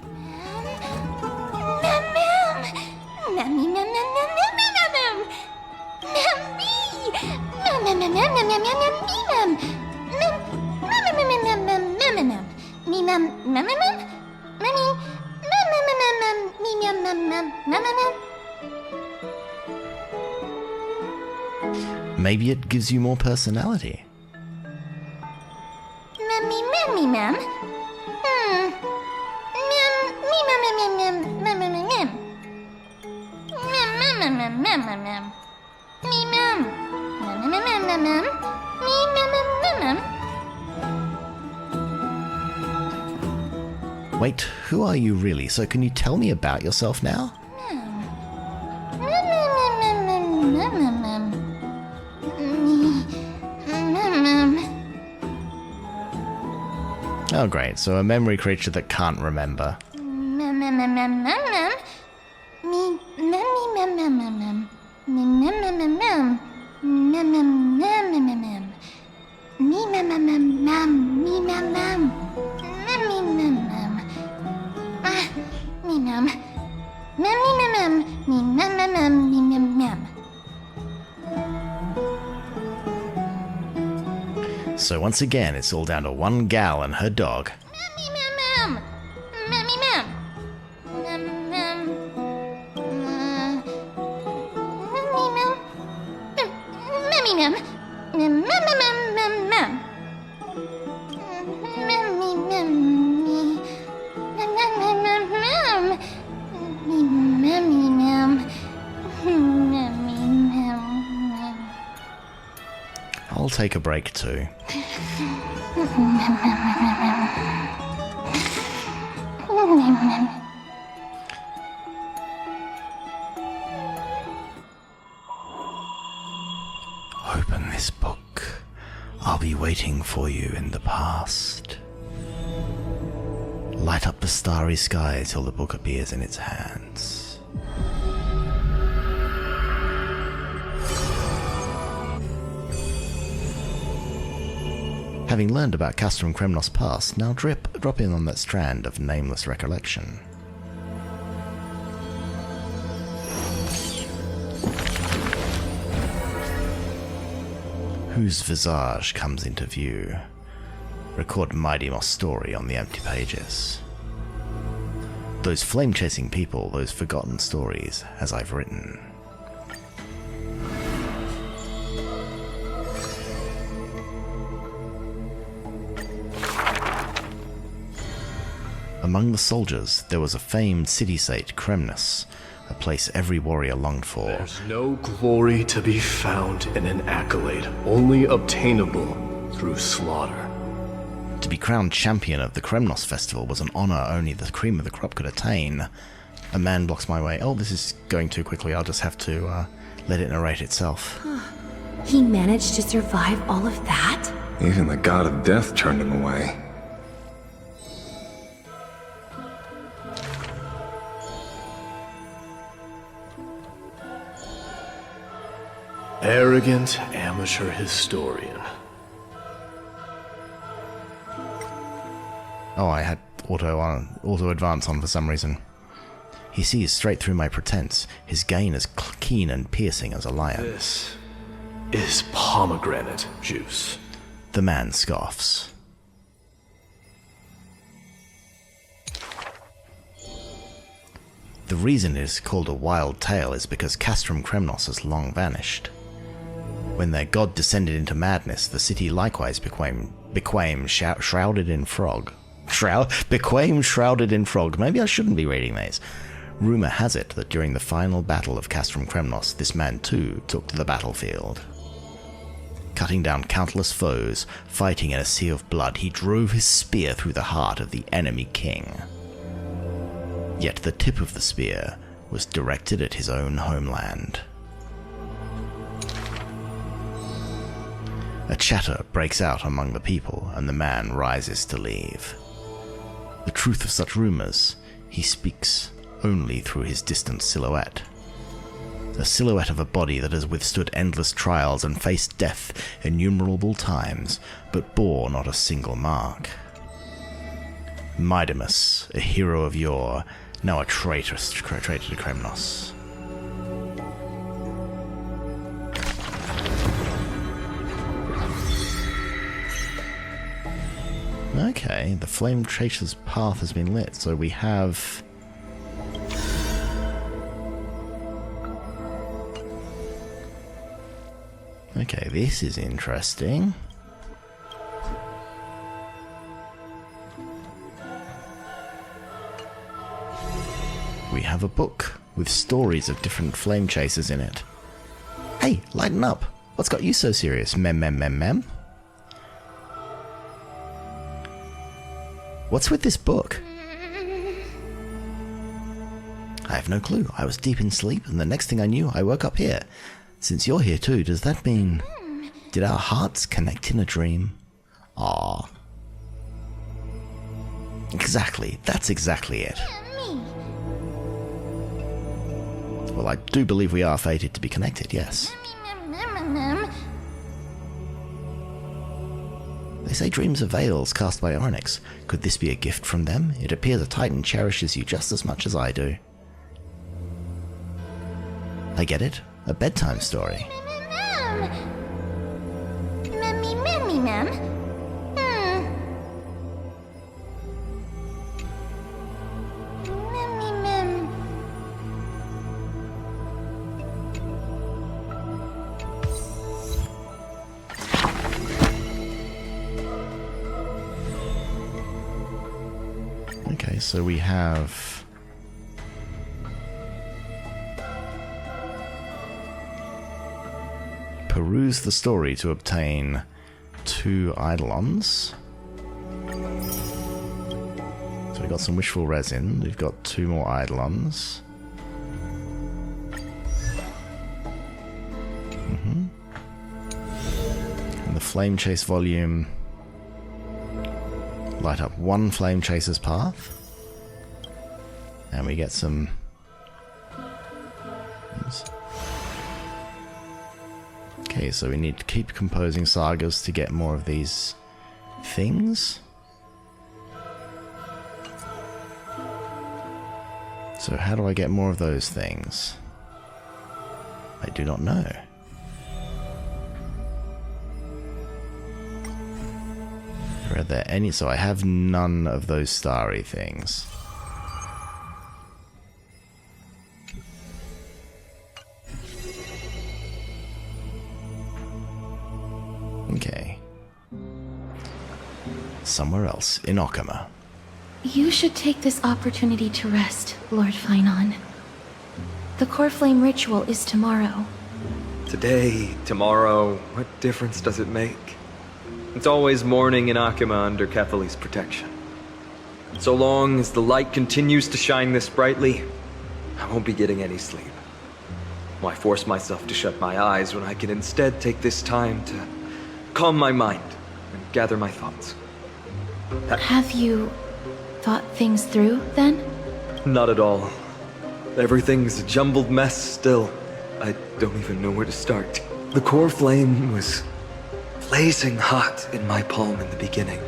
Maybe it gives you more personality. Wait, who are you really? So can you tell me about yourself now? Oh great, so a memory creature that can't remember. So once again, it's all down to one gal and her dog. I'll take a break too. Open this book. I'll be waiting for you in the past. Light up the starry sky till the book appears in its hands. Having learned about Castrum Kremnos' past, now drop in on that strand of nameless recollection. Whose visage comes into view? Record Mighty Moss' story on the empty pages. Those flame-chasing people, those forgotten stories, as I've written. Among the soldiers, there was a famed city-sate, Kremnos, a place every warrior longed for. There's no glory to be found in an accolade, only obtainable through slaughter. To be crowned champion of the Kremnos festival was an honor only the cream of the crop could attain. A man blocks my way. Oh, this is going too quickly. I'll just have to let it narrate itself. He managed to survive all of that? Even the god of death turned him away. Arrogant amateur historian. Oh, I had auto advance on for some reason. He sees straight through my pretense, his gain as keen and piercing as a lion. This is pomegranate juice. The man scoffs. The reason it is called a wild tale is because Castrum Kremnos has long vanished. When their god descended into madness, the city likewise became shrouded in fog. Became shrouded in fog. Maybe I shouldn't be reading these. Rumor has it that during the final battle of Castrum Kremnos, this man too took to the battlefield. Cutting down countless foes, fighting in a sea of blood, he drove his spear through the heart of the enemy king. Yet the tip of the spear was directed at his own homeland. A chatter breaks out among the people, and the man rises to leave. The truth of such rumors, he speaks only through his distant silhouette. A silhouette of a body that has withstood endless trials and faced death innumerable times, but bore not a single mark. Midamus, a hero of yore, now a traitor to Kremnos. Okay, the flame chaser's path has been lit, so we have... Okay, this is interesting. We have a book with stories of different flame chasers in it. Hey, lighten up! What's got you so serious, mem? What's with this book? I have no clue. I was deep in sleep, and the next thing I knew, I woke up here. Since you're here too, does that mean... Did our hearts connect in a dream? Ah. Exactly, that's exactly it. Well, I do believe we are fated to be connected, yes. They say dreams are veils cast by Onyx. Could this be a gift from them? It appears a Titan cherishes you just as much as I do. I get it. A bedtime story. Okay, so we have peruse the story to obtain 2 Eidolons. So we've got some wishful resin, we've got 2 more Eidolons. And the Flame Chase volume. Light up 1 Flame Chaser's path. And we get some... Okay, so we need to keep composing sagas to get more of these things. So how do I get more of those things? I do not know. Are there any? So I have none of those starry things. Okay. Somewhere else, in Okama. You should take this opportunity to rest, Lord Finon. The Coreflame ritual is tomorrow. Today, tomorrow, what difference does it make? It's always morning in Akima under Kethely's protection. So long as the light continues to shine this brightly, I won't be getting any sleep. Why force myself to shut my eyes when I can instead take this time to calm my mind and gather my thoughts? Have you thought things through, then? Not at all. Everything's a jumbled mess still. I don't even know where to start. The Coreflame was blazing hot in my palm in the beginning.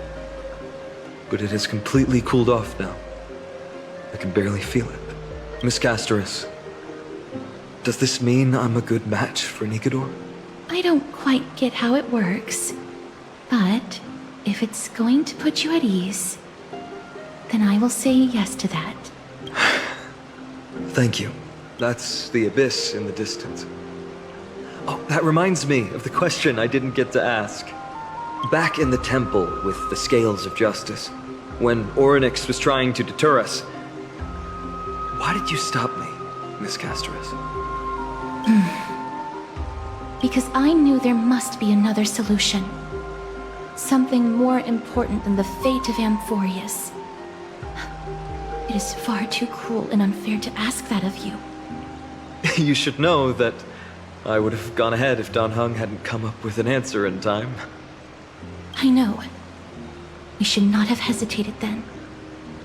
But it has completely cooled off now. I can barely feel it. Miss Castoris, does this mean I'm a good match for Nikador? I don't quite get how it works, but if it's going to put you at ease, then I will say yes to that. Thank you. That's the abyss in the distance. Oh, that reminds me of the question I didn't get to ask. Back in the temple with the Scales of Justice, when Orynyx was trying to deter us, why did you stop me, Miss Castoris? Because I knew there must be another solution. Something more important than the fate of Amphorius. It is far too cruel and unfair to ask that of you. You should know that I would have gone ahead if Dan Heng hadn't come up with an answer in time. I know. We should not have hesitated then.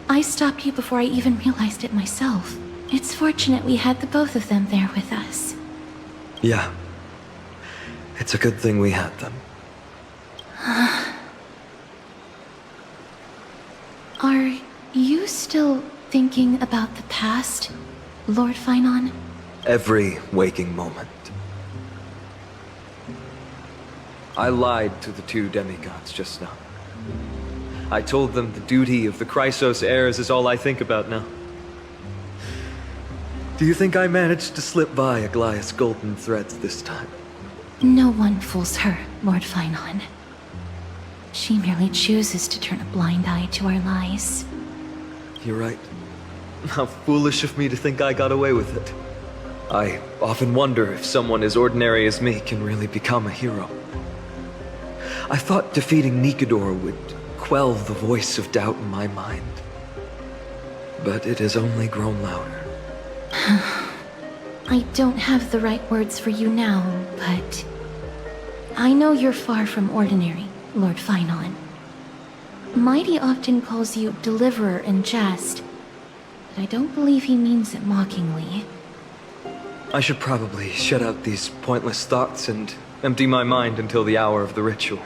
I stopped you before I even realized it myself. It's fortunate we had the both of them there with us. Yeah. It's a good thing we had them. Are you still thinking about the past, Lord Finon? Every waking moment. I lied to the 2 demigods just now. I told them the duty of the Chrysos heirs is all I think about now. Do you think I managed to slip by Aglaya's golden threads this time? No one fools her, Lord Finon. She merely chooses to turn a blind eye to our lies. You're right. How foolish of me to think I got away with it. I often wonder if someone as ordinary as me can really become a hero. I thought defeating Nikador would quell the voice of doubt in my mind. But it has only grown louder. I don't have the right words for you now, but I know you're far from ordinary, Lord Finon. Mighty often calls you Deliverer in jest, but I don't believe he means it mockingly. I should probably shut out these pointless thoughts and empty my mind until the hour of the ritual.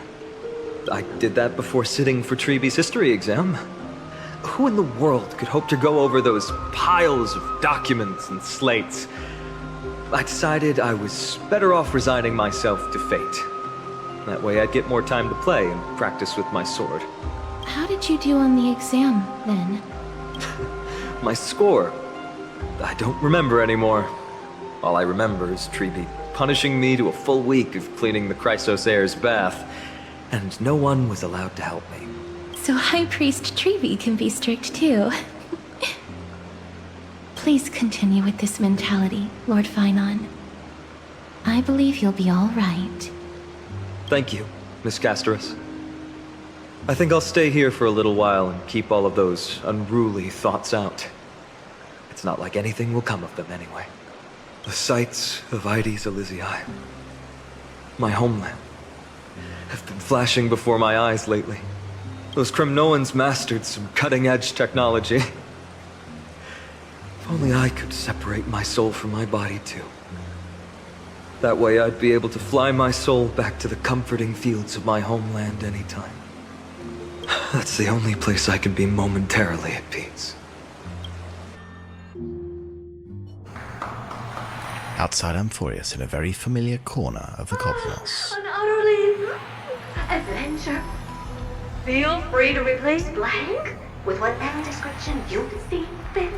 I did that before sitting for Treeby's history exam. Who in the world could hope to go over those piles of documents and slates? I decided I was better off resigning myself to fate. That way I'd get more time to play and practice with my sword. How did you do on the exam, then? My score? I don't remember anymore. All I remember is Treeby punishing me to a full week of cleaning the Chrysos heir's bath, and no one was allowed to help me. So High Priest Treeby can be strict too. Please continue with this mentality, Lord Finon. I believe you'll be all right. Thank you, Miss Casterus. I think I'll stay here for a little while and keep all of those unruly thoughts out. It's not like anything will come of them anyway. The sights of Ides Elysiae, my homeland, have been flashing before my eyes lately. Those Kremnoans mastered some cutting-edge technology. If only I could separate my soul from my body too. That way I'd be able to fly my soul back to the comforting fields of my homeland anytime. That's the only place I can be momentarily at peace. Outside Amphorius, in a very familiar corner of the cosmos. An utterly adventure. Feel free to replace blank with whatever description you see fit.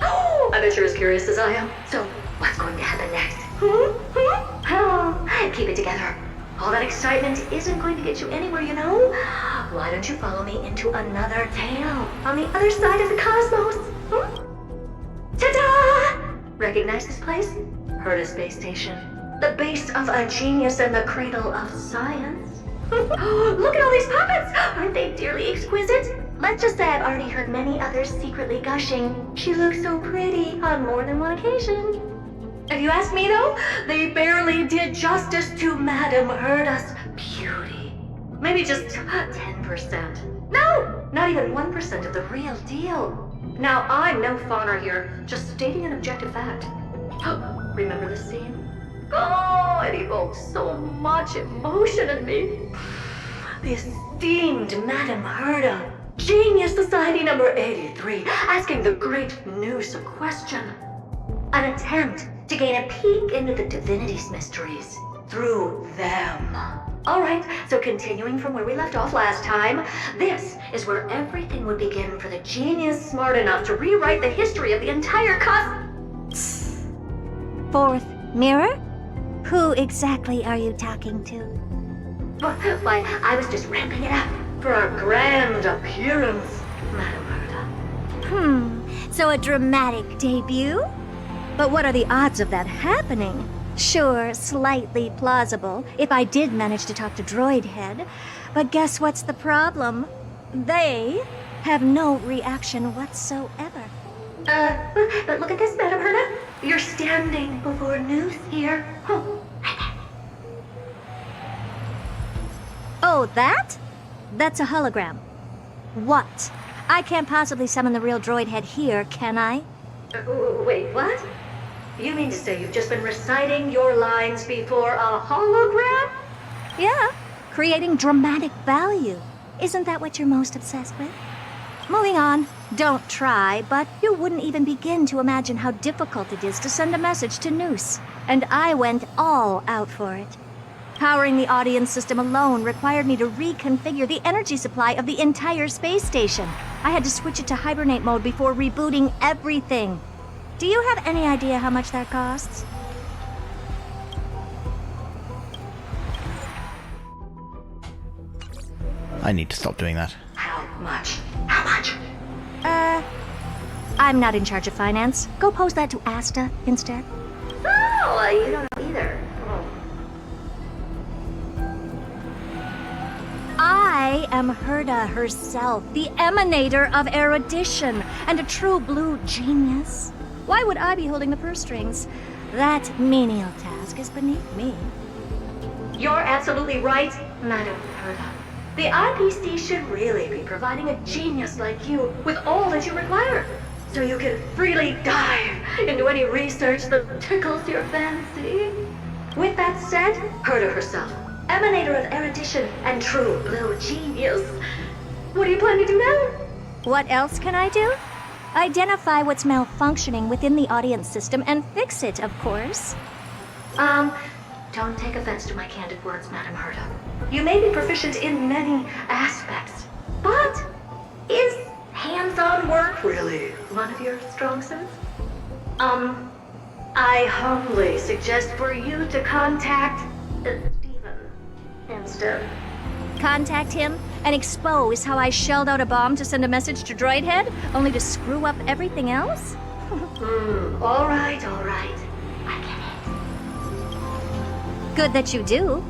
Oh, I bet you're as curious as I am. So, what's going to happen next? Oh, keep it together. All that excitement isn't going to get you anywhere, you know? Why don't you follow me into another tale on the other side of the cosmos? Ta-da! Recognize this place? Herta Space Station. The base of a genius and the cradle of science. Look at all these puppets! Aren't they dearly exquisite? Let's just say I've already heard many others secretly gushing. She looks so pretty on more than one occasion. If you ask me though, they barely did justice to Madame Herta's beauty. Maybe just 10%. No, not even 1% of the real deal. Now, I'm no fawner here, just stating an objective fact. Remember this scene? Oh, it evokes so much emotion in me. The esteemed Madame Herta, Genius Society number 83, asking the great Noose a question. An attempt to gain a peek into the divinity's mysteries through them. Alright, so continuing from where we left off last time, this is where everything would begin for the genius smart enough to rewrite the history of the entire Fourth mirror? Who exactly are you talking to? Why, I was just ramping it up for our grand appearance, Madame Herta. So a dramatic debut? But what are the odds of that happening? Sure, slightly plausible, if I did manage to talk to Droid Head. But guess what's the problem? They have no reaction whatsoever. But look at this, Madame Herta. You're standing before Noose here. Oh, right there. Oh, that? That's a hologram. What? I can't possibly summon the real Droid Head here, can I? Wait, what? You mean to say you've just been reciting your lines before a hologram? Yeah, creating dramatic value. Isn't that what you're most obsessed with? Moving on. Don't try, but you wouldn't even begin to imagine how difficult it is to send a message to Noose. And I went all out for it. Powering the audience system alone required me to reconfigure the energy supply of the entire space station. I had to switch it to hibernate mode before rebooting everything. Do you have any idea how much that costs? I need to stop doing that. How much? How much? I'm not in charge of finance. Go pose that to Asta instead. Oh, you don't know either. I am Herta herself, the emanator of erudition, and a true blue genius. Why would I be holding the purse strings? That menial task is beneath me. You're absolutely right, Madame Herta. The IPC should really be providing a genius like you with all that you require, so you can freely dive into any research that tickles your fancy. With that said, Herta herself, emanator of erudition and true blue genius. What do you plan to do now? What else can I do? Identify what's malfunctioning within the audience system and fix it, of course. Don't take offense to my candid words, Madam Herta. You may be proficient in many aspects, but is hands-on work really one of your strong suits? I humbly suggest for you to contact Steven instead. Contact him and expose how I shelled out a bomb to send a message to Droidhead, only to screw up everything else? All right. I get it. Good that you do.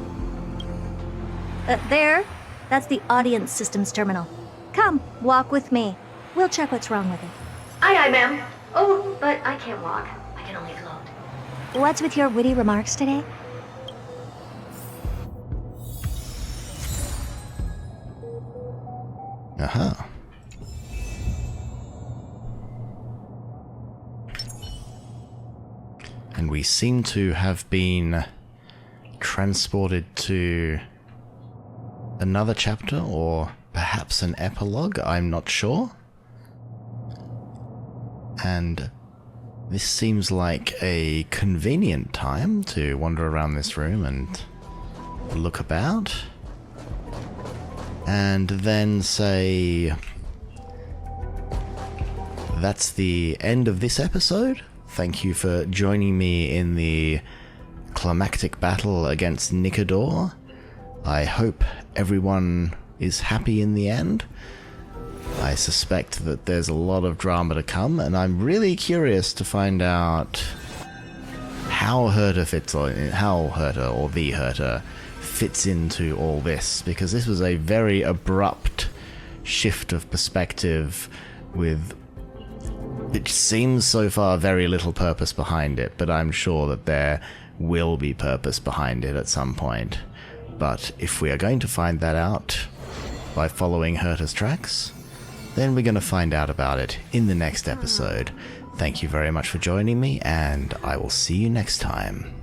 There. That's the audience systems terminal. Come, walk with me. We'll check what's wrong with it. Aye, ma'am. Oh, but I can't walk. I can only float. What's with your witty remarks today? Uh-huh. And we seem to have been transported to another chapter, or perhaps an epilogue, I'm not sure. And this seems like a convenient time to wander around this room and look about. And then say, that's the end of this episode. Thank you for joining me in the climactic battle against Nikador. I hope everyone is happy in the end. I suspect that there's a lot of drama to come, and I'm really curious to find out how Herta fits on, how Herta or the Herta fits into all this, because this was a very abrupt shift of perspective with, it seems so far, very little purpose behind it, but I'm sure that there will be purpose behind it at some point. But if we are going to find that out by following Herta's tracks, then we're going to find out about it in the next episode. Thank you very much for joining me, and I will see you next time.